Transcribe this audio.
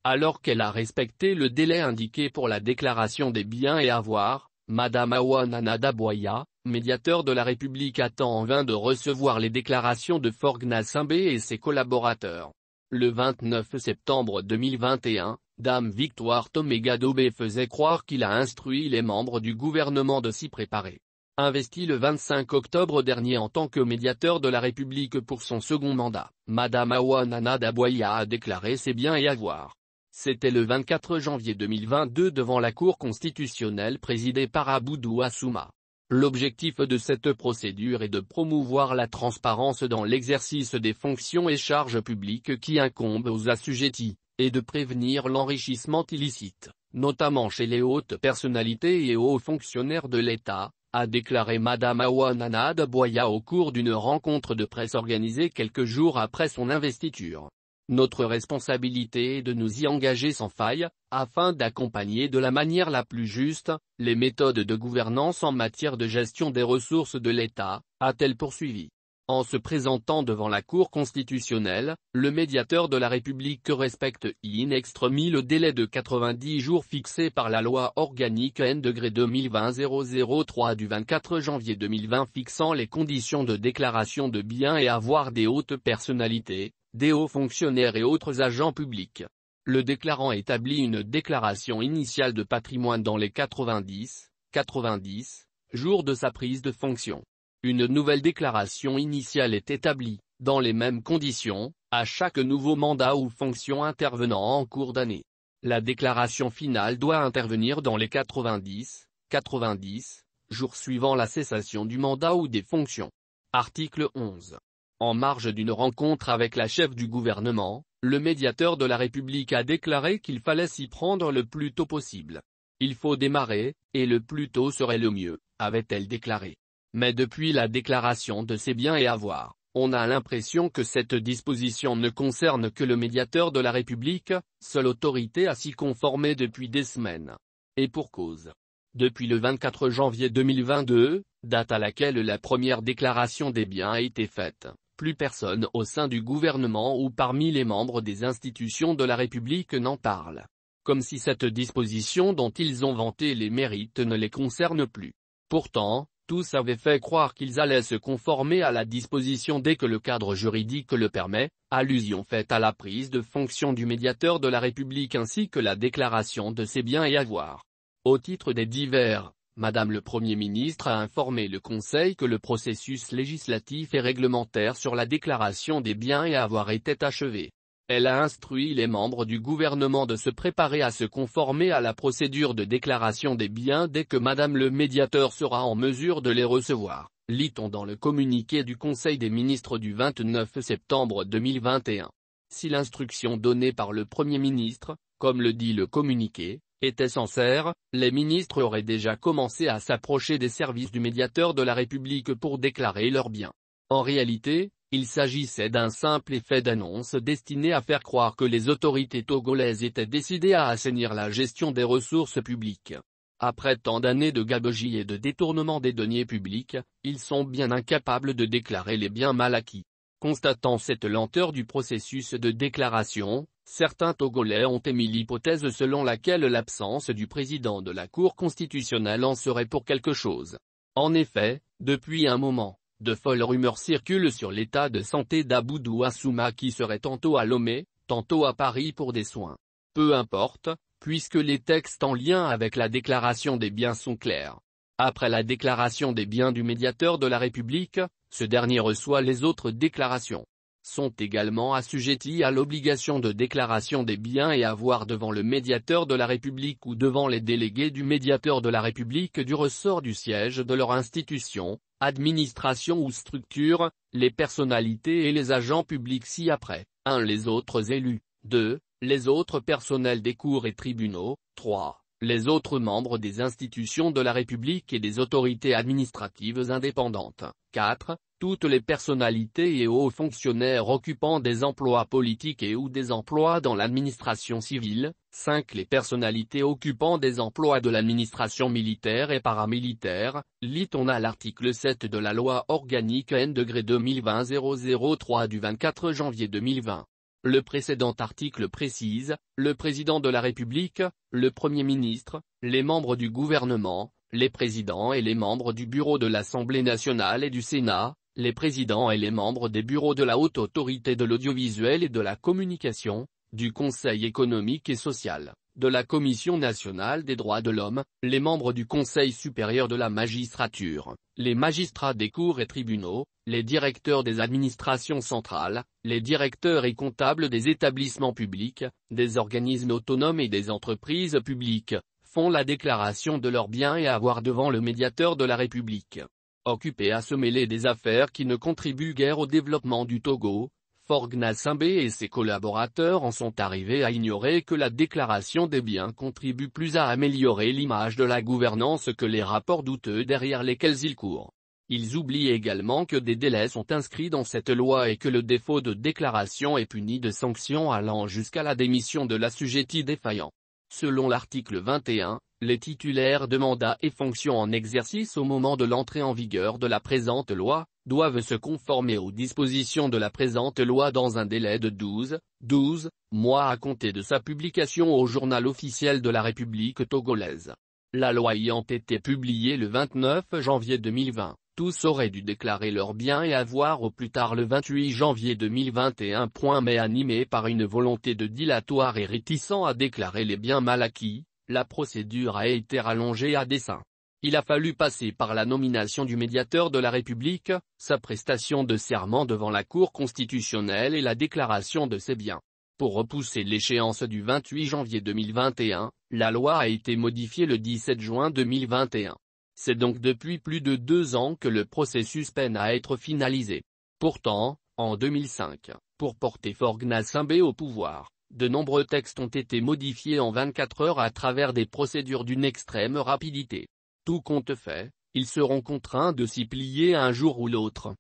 Alors qu'elle a respecté le délai indiqué pour la déclaration des biens et avoirs, Madame Awa Nana Daboya, médiateur de la République, attend en vain de recevoir les déclarations de Forgna Simbé et ses collaborateurs. Le 29 septembre 2021, Dame Victoire Tomega Dobé faisait croire qu'il a instruit les membres du gouvernement de s'y préparer. Investi le 25 octobre dernier en tant que médiateur de la République pour son second mandat, Madame Awa Nana Daboya a déclaré ses biens et avoirs. C'était le 24 janvier 2022 devant la Cour constitutionnelle présidée par Aboudou Assouma. L'objectif de cette procédure est de promouvoir la transparence dans l'exercice des fonctions et charges publiques qui incombent aux assujettis, et de prévenir l'enrichissement illicite, notamment chez les hautes personnalités et hauts fonctionnaires de l'État, a déclaré Madame Awa Nana Daboya au cours d'une rencontre de presse organisée quelques jours après son investiture. Notre responsabilité est de nous y engager sans faille, afin d'accompagner de la manière la plus juste, les méthodes de gouvernance en matière de gestion des ressources de l'État, a-t-elle poursuivi. En se présentant devant la Cour constitutionnelle, le médiateur de la République respecte in extremis le délai de 90 jours fixé par la loi organique N-2020-003 du 24 janvier 2020 fixant les conditions de déclaration de biens et avoirs des hautes personnalités, des hauts fonctionnaires et autres agents publics. Le déclarant établit une déclaration initiale de patrimoine dans les 90 jours de sa prise de fonction. Une nouvelle déclaration initiale est établie, dans les mêmes conditions, à chaque nouveau mandat ou fonction intervenant en cours d'année. La déclaration finale doit intervenir dans les 90 jours suivant la cessation du mandat ou des fonctions. Article 11. En marge d'une rencontre avec la chef du gouvernement, le médiateur de la République a déclaré qu'il fallait s'y prendre le plus tôt possible. Il faut démarrer, et le plus tôt serait le mieux, avait-elle déclaré. Mais depuis la déclaration de ses biens et avoirs, on a l'impression que cette disposition ne concerne que le médiateur de la République, seule autorité à s'y conformer depuis des semaines. Et pour cause. Depuis le 24 janvier 2022, date à laquelle la première déclaration des biens a été faite, plus personne au sein du gouvernement ou parmi les membres des institutions de la République n'en parle. Comme si cette disposition dont ils ont vanté les mérites ne les concerne plus. Pourtant, tous avaient fait croire qu'ils allaient se conformer à la disposition dès que le cadre juridique le permet, allusion faite à la prise de fonction du médiateur de la République ainsi que la déclaration de ses biens et avoirs. Au titre des divers, Madame le Premier ministre a informé le Conseil que le processus législatif et réglementaire sur la déclaration des biens et avoirs était achevé. Elle a instruit les membres du gouvernement de se préparer à se conformer à la procédure de déclaration des biens dès que Madame le médiateur sera en mesure de les recevoir, lit-on dans le communiqué du Conseil des ministres du 29 septembre 2021. Si l'instruction donnée par le Premier ministre, comme le dit le communiqué, était sincère, les ministres auraient déjà commencé à s'approcher des services du médiateur de la République pour déclarer leurs biens. En réalité, il s'agissait d'un simple effet d'annonce destiné à faire croire que les autorités togolaises étaient décidées à assainir la gestion des ressources publiques. Après tant d'années de gabegie et de détournement des deniers publics, ils sont bien incapables de déclarer les biens mal acquis. Constatant cette lenteur du processus de déclaration, certains Togolais ont émis l'hypothèse selon laquelle l'absence du président de la Cour constitutionnelle en serait pour quelque chose. En effet, depuis un moment, de folles rumeurs circulent sur l'état de santé d'Aboudou Assouma qui serait tantôt à Lomé, tantôt à Paris pour des soins. Peu importe, puisque les textes en lien avec la déclaration des biens sont clairs. Après la déclaration des biens du médiateur de la République, ce dernier reçoit les autres déclarations. Sont également assujettis à l'obligation de déclaration des biens et avoirs devant le médiateur de la République ou devant les délégués du médiateur de la République du ressort du siège de leur institution, administration ou structure, les personnalités et les agents publics ci-après, 1. Les autres élus, 2. Les autres personnels des cours et tribunaux, 3. Les autres membres des institutions de la République et des autorités administratives indépendantes, 4. Toutes les personnalités et hauts fonctionnaires occupant des emplois politiques et ou des emplois dans l'administration civile, 5. Les personnalités occupant des emplois de l'administration militaire et paramilitaire, lit-on à l'article 7 de la loi organique N-2020-003 du 24 janvier 2020. Le précédent article précise, le président de la République, le Premier ministre, les membres du gouvernement, les présidents et les membres du bureau de l'Assemblée nationale et du Sénat, les présidents et les membres des bureaux de la Haute Autorité de l'audiovisuel et de la communication, du Conseil économique et social, de la Commission nationale des droits de l'homme, les membres du Conseil supérieur de la magistrature, les magistrats des cours et tribunaux, les directeurs des administrations centrales, les directeurs et comptables des établissements publics, des organismes autonomes et des entreprises publiques, font la déclaration de leurs biens et avoirs devant le médiateur de la République. Occupés à se mêler des affaires qui ne contribuent guère au développement du Togo, Faure Gnassingbé et ses collaborateurs en sont arrivés à ignorer que la déclaration des biens contribue plus à améliorer l'image de la gouvernance que les rapports douteux derrière lesquels ils courent. Ils oublient également que des délais sont inscrits dans cette loi et que le défaut de déclaration est puni de sanctions allant jusqu'à la démission de l'assujetti défaillant. Selon l'article 21, les titulaires de mandats et fonctions en exercice au moment de l'entrée en vigueur de la présente loi, doivent se conformer aux dispositions de la présente loi dans un délai de 12 mois à compter de sa publication au journal officiel de la République togolaise. La loi ayant été publiée le 29 janvier 2020, tous auraient dû déclarer leurs biens et avoirs au plus tard le 28 janvier 2021. Mais animé par une volonté de dilatoire et réticent à déclarer les biens mal acquis, la procédure a été rallongée à dessein. Il a fallu passer par la nomination du médiateur de la République, sa prestation de serment devant la Cour constitutionnelle et la déclaration de ses biens. Pour repousser l'échéance du 28 janvier 2021, la loi a été modifiée le 17 juin 2021. C'est donc depuis plus de 2 ans que le processus peine à être finalisé. Pourtant, en 2005, pour porter Faure Gnassingbé au pouvoir, de nombreux textes ont été modifiés en 24 heures à travers des procédures d'une extrême rapidité. Tout compte fait, ils seront contraints de s'y plier un jour ou l'autre.